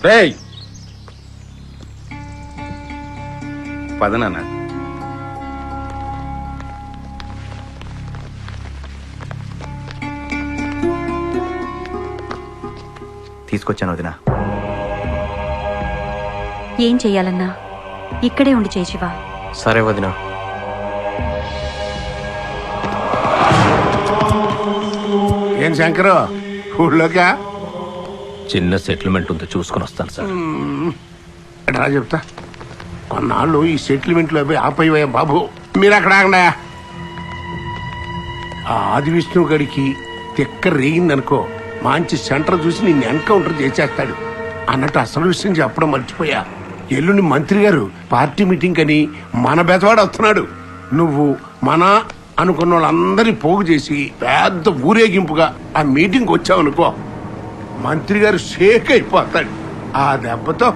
రేయ్ పద నాన్న. తీసుకొచ్చాను వదినా. ఏం చెయ్యాలన్నా ఇక్కడే ఉండి చేయి శివ. సరే వదినా. ఏం శంకరు ఊళ్ళోకా? చిన్న సెటిల్మెంట్ ఉందో చూసుకొని వస్తాను సార్. రా చెప్తా. కొన్నాళ్ళు ఈ సెటిల్మెంట్లో పోయి ఆపయ్యా బాబు. మీరు అక్కడ ఆగండా. ఆ ఆది విష్ణు గడికి తిక్క రేగిందనుకో, మంచి సెంటర్ చూసి నిన్ను ఎన్కౌంటర్ చేసేస్తాడు అన్నట్టు అసలు విషయం చెప్పడం మర్చిపోయా. ఎల్లుండి మంత్రి గారు పార్టీ మీటింగ్ అని మన బెదవాడు వస్తున్నాడు. నువ్వు మన అనుకున్న వాళ్ళందరినీ పోగు చేసి పెద్ద ఊరేగింపుగా ఆ మీటింగ్ వచ్చావనుకో, మంత్రి గారు షేక్ అయిపోతాడు. ఆ దెబ్బతో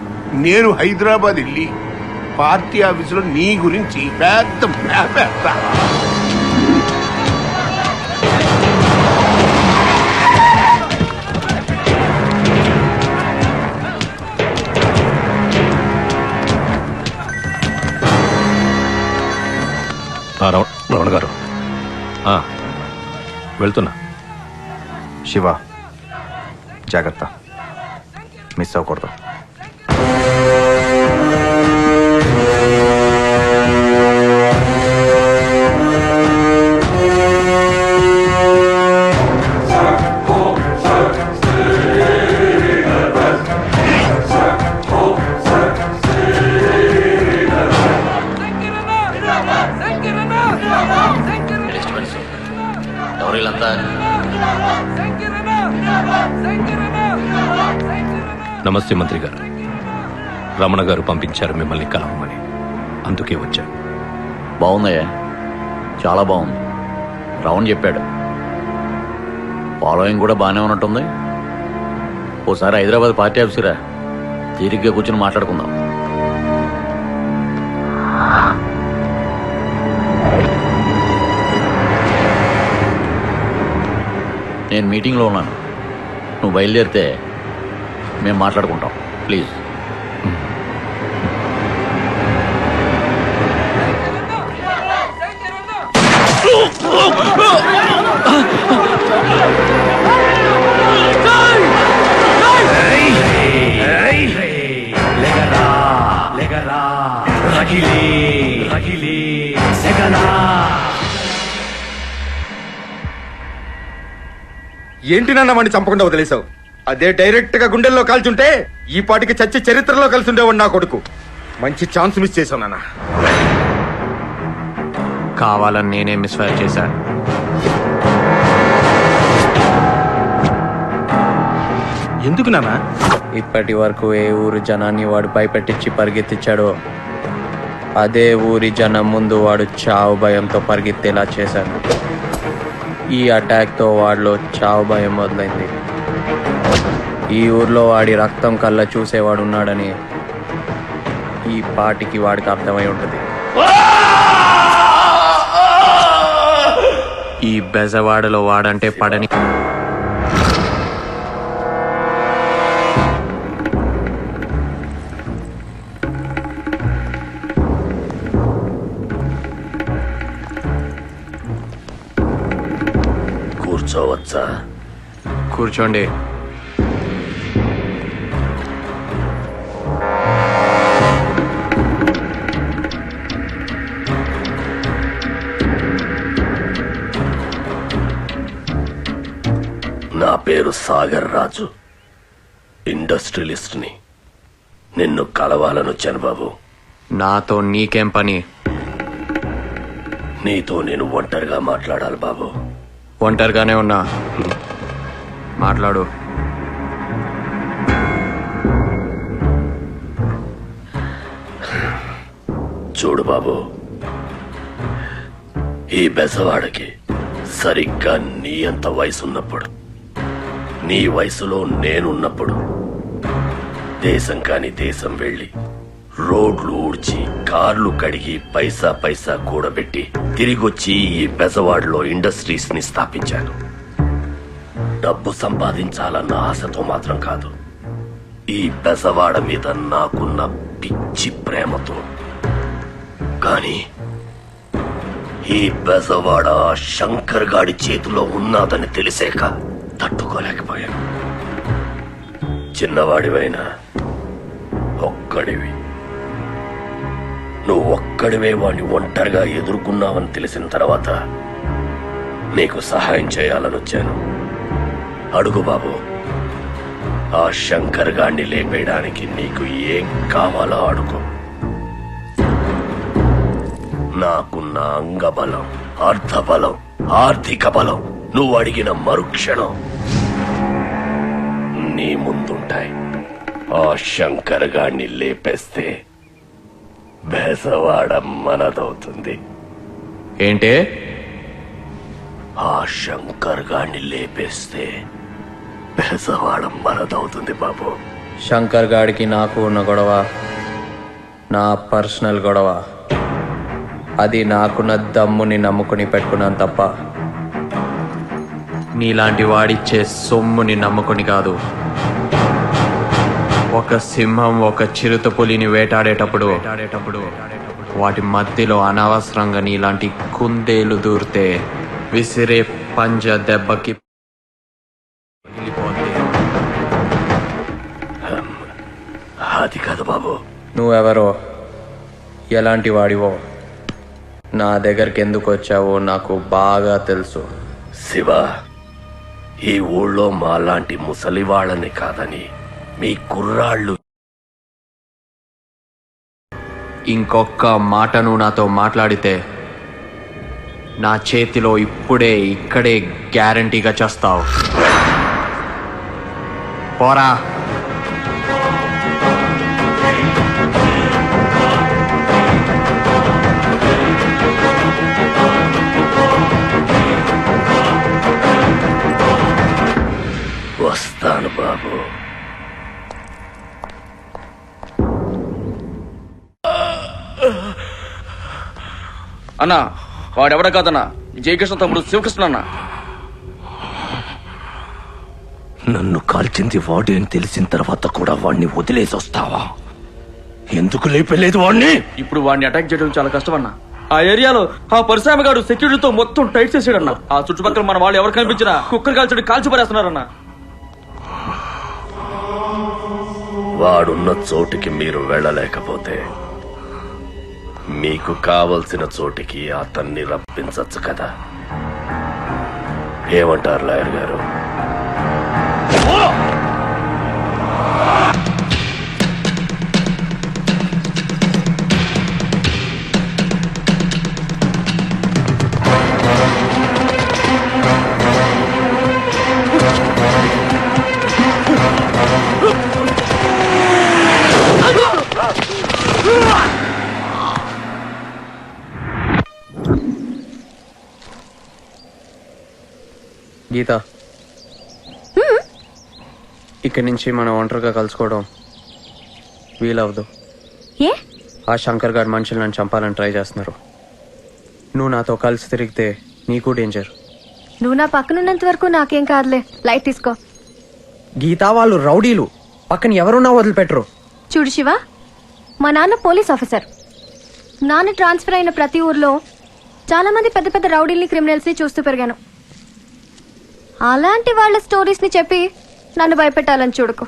నేను హైదరాబాద్ వెళ్ళి పార్టీ ఆఫీసులో నీ గురించి పెద్ద మేపేస్తా. రమణ గారు వెళ్తున్నా. శివ జాగ్రత్త, మిస్ అవ్వకూడదు. నమస్తే మంత్రి గారు. రమణ గారు పంపించారు మిమ్మల్ని కలవమని, అందుకే వచ్చాను. బాగుందయ్యా, చాలా బాగుంది. రావణ్ చెప్పాడు. ఫాలోయింగ్ కూడా బాగానే ఉన్నట్టుంది. ఓసారి హైదరాబాద్ పార్టీ ఆఫీసురా, తీరిగ్గా కూర్చొని మాట్లాడుకుందాం. నేను మీటింగ్లో ఉన్నాను, నువ్వు బయలుదేరితే మేము మాట్లాడుకుంటాం. ప్లీజ్. ఏంటి నాన్న వాడిని చంపకుండా వదిలేసావు? అదే డైరెక్ట్ గా గుండెల్లో కాల్చుంటే ఈ పాటికి చచ్చి చరిత్రలో కలిసి ఉండేవాడు నా కొడుకు. మంచి ఛాన్స్ మిస్ చేశావు నాన్న. కావాలని నేనే మిస్ఫైర్ చేశా. ఎందుకు నాన్న? ఇప్పటి వరకు ఏ ఊరు జనాన్ని వాడు భయపెట్టించి పరిగెత్తించాడో అదే ఊరి జనం ముందు వాడు చావు భయంతో పరిగెత్తేలా చేశాడు. ఈ అటాక్తో వాడిలో చావు భయం మొదలైంది. ఈ ఊర్లో వాడి రక్తం కళ్ళ చూసేవాడు ఉన్నాడని ఈ పాటికి వాడికి అర్థమై ఉంటుంది. ఈ బెజవాడలో వాడంటే పడని కూర్చోవచ్చా? కూర్చోండి. నా పేరు సాగర్ రాజు, ఇండస్ట్రియలిస్ట్ని. నిన్ను కలవాలనొచ్చాను బాబు. నాతో నీకేం పని? నీతో నేను ఒంటరిగా మాట్లాడాలి బాబు. ఒంటరిగానే ఉన్నా, మాట్లాడు. చూడు బాబు, ఈ బెజవాడకి సరిగ్గా నీ అంత వయసున్నప్పుడు, నీ వయసులో నేనున్నప్పుడు దేశం కాని దేశం వెళ్ళి రోడ్లు ఊడ్చి కార్లు కడిగి పైసా పైసా కూడబెట్టి తిరిగొచ్చి ఈ బెజవాడలో ఇండస్ట్రీస్ ని స్థాపించాను. డబ్బు సంపాదించాలన్న ఆశతో మాత్రం కాదు, ఈ బెజవాడ మీద నాకున్న పిచ్చి ప్రేమతో. కానీ ఈ బెజవాడ ఆ శంకర్ గాడి చేతిలో ఉన్నాదని తెలిసాక తట్టుకోలేకపోయాను. చిన్నవాడివైనా ఒక్కడివి, నువ్వు ఒక్కడివే వాణ్ణి ఒంటరిగా ఎదుర్కొన్నావని తెలిసిన తర్వాత నీకు సహాయం చేయాలని వచ్చాను. అడుగు బాబు, ఆ శంకర్ గాడిని లేపేయడానికి నీకు ఏం కావాలో అడుగు. నాకున్న అంగబలం, అర్థబలం, ఆర్థిక బలం నువ్వు అడిగిన మరుక్షణం నీ ముందుంటాయి. ఆ శంకర్ గాడిని లేపేస్తే బెజవాడ మనదవుతుంది. ఏంటే? ఆ శంకర్ గాడిని లేపేస్తే బెజవాడ మనదవుతుంది బాబు. శంకర్ గాడికి నాకు ఉన్న గొడవ నా పర్సనల్ గొడవ. అది నాకున్న దమ్ముని నమ్ముకుని పెట్టుకున్నాను తప్ప నీలాంటి వాడిచ్చే సొమ్ముని నమ్ముకుని కాదు. ఒక సింహం ఒక చిరుత పులిని వేటాడేటప్పుడు వాటి మధ్యలో అనవసరంగా నీలాంటి కుందేలు దూరితే విసిరే పంజ దెబ్బకి అది కాదు బాబు. నువ్వెవరో, ఎలాంటి వాడివో, నా దగ్గరికి ఎందుకు వచ్చావో నాకు బాగా తెలుసు. శివ, ఈ ఊళ్ళో మాలాంటి ముసలి వాళ్ళని కాదని మీ కుర్రాళ్ళు ఇంకొక్క మాట నువ్వు నాతో మాట్లాడితే నా చేతిలో ఇప్పుడే ఇక్కడే గ్యారంటీగా చేస్తావు. పోరా. వస్తాను బాబు. అన్నా, వాడెవడ కాదన్నా, జయకృష్ణ తమ్ముడు శివకృష్ణ అన్న. నన్ను కాల్చింది వాడే అని తెలిసిన తర్వాత కూడా వాడిని వదిలేసి వస్తావా? ఎందుకు లేపలేదు వాడిని? ఇప్పుడు వాడిని అటాక్ చేయడం చాలా కష్టం అన్నా. ఆ ఏరియాలో ఆ పరిశ్రమ గారు సెక్యూరిటీతో మొత్తం టైట్ చేసాడన్నా. ఆ చుట్టుపక్కల మన వాళ్ళు ఎవరు కనిపించినా కుక్కర్ కాల్చడం కాల్చి పడేస్తున్నారన్నా. వాడున్న చోటికి మీరు వెళ్ళలేకపోతే మీకు కావలసిన చోటికి అతన్ని రప్పించచ్చు కదా. ఏమంటారు లాయర్ గారు? గీత, ఇక్కడి నుంచి మనం ఒంటరిగా కలుసుకోవడం వీలవదు. ఏ? ఆ శంకర్ గారి మనుషులు నన్ను చంపాలని ట్రై చేస్తున్నారు. నువ్వు నాతో కలిసి తిరిగితే నీకు డేంజర్. నువ్వు నా పక్కనున్నంత వరకు నాకేం కాదులే, లైట్ తీసుకో. గీత, వాళ్ళు రౌడీలు, పక్కన ఎవరున్నా వదిలిపెట్టరు. చూడు శివ, మా నాన్న పోలీస్ ఆఫీసర్. నాన్న ట్రాన్స్ఫర్ అయిన ప్రతి ఊర్లో చాలా మంది పెద్ద పెద్ద రౌడీల్ని, క్రిమినల్స్ ని చూస్తూ పెరిగాను. అలాంటి వాళ్ళ స్టోరీస్ ని చెప్పి నన్ను భయపెట్టాలని చూడకు.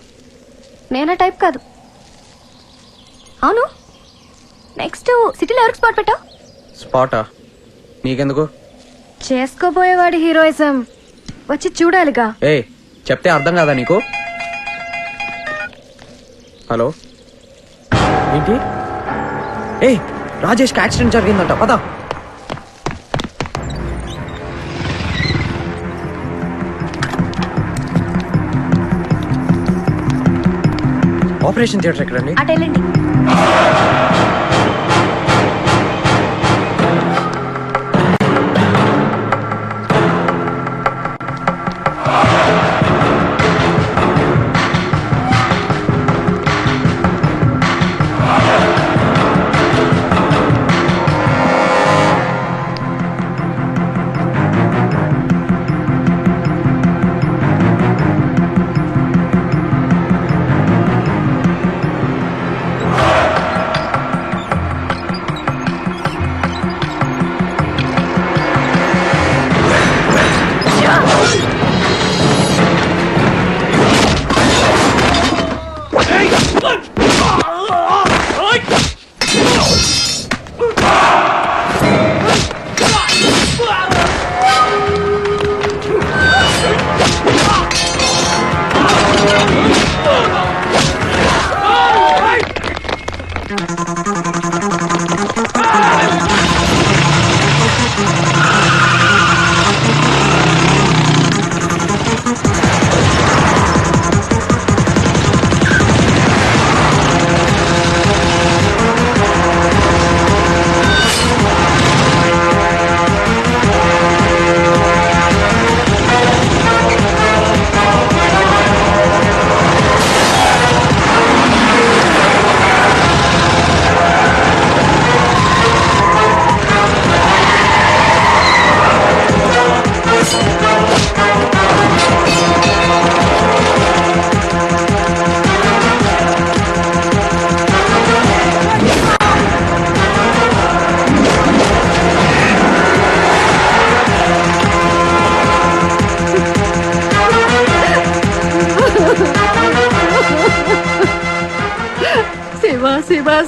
నేనా టైప్ కాదు. అవును, నెక్స్ట్ సిటీలో ఎవరికి స్పాట్ పెట్టావు? స్పాటా? నీకెందుకు? చేసుకోబోయేవాడి హీరోయిజం వచ్చి చూడాలిగా. ఏ, చెప్తే అర్థం కాదా నీకు? హలో, ఏంటి? ఏ, రాజేష్కి యాక్సిడెంట్ జరిగిందంట, పదా. ఆపరేషన్ థియేటర్ ఎక్కడండి? అటు వెళ్ళండి.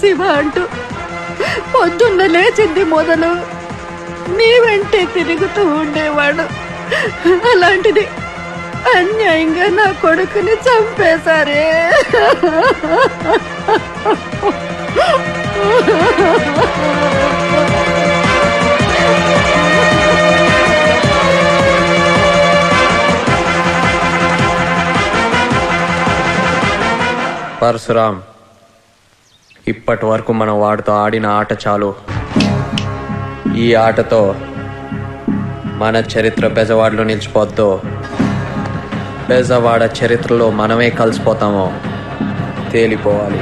శివ అంటూ పొద్దున్న లేచింది మొదలు నీ వెంటే తిరుగుతూ ఉండేవాడు. అలాంటిది అన్యాయంగా నా కొడుకుని చంపేశారే. పరశురామ్, ఇప్పటి వరకు మనం వాడితో ఆడిన ఆట చాలు. ఈ ఆటతో మన చరిత్ర బెజవాడలో నిలిచిపోద్దు. బెజవాడ చరిత్రలో మనమే కలిసిపోతామో తేలిపోవాలి.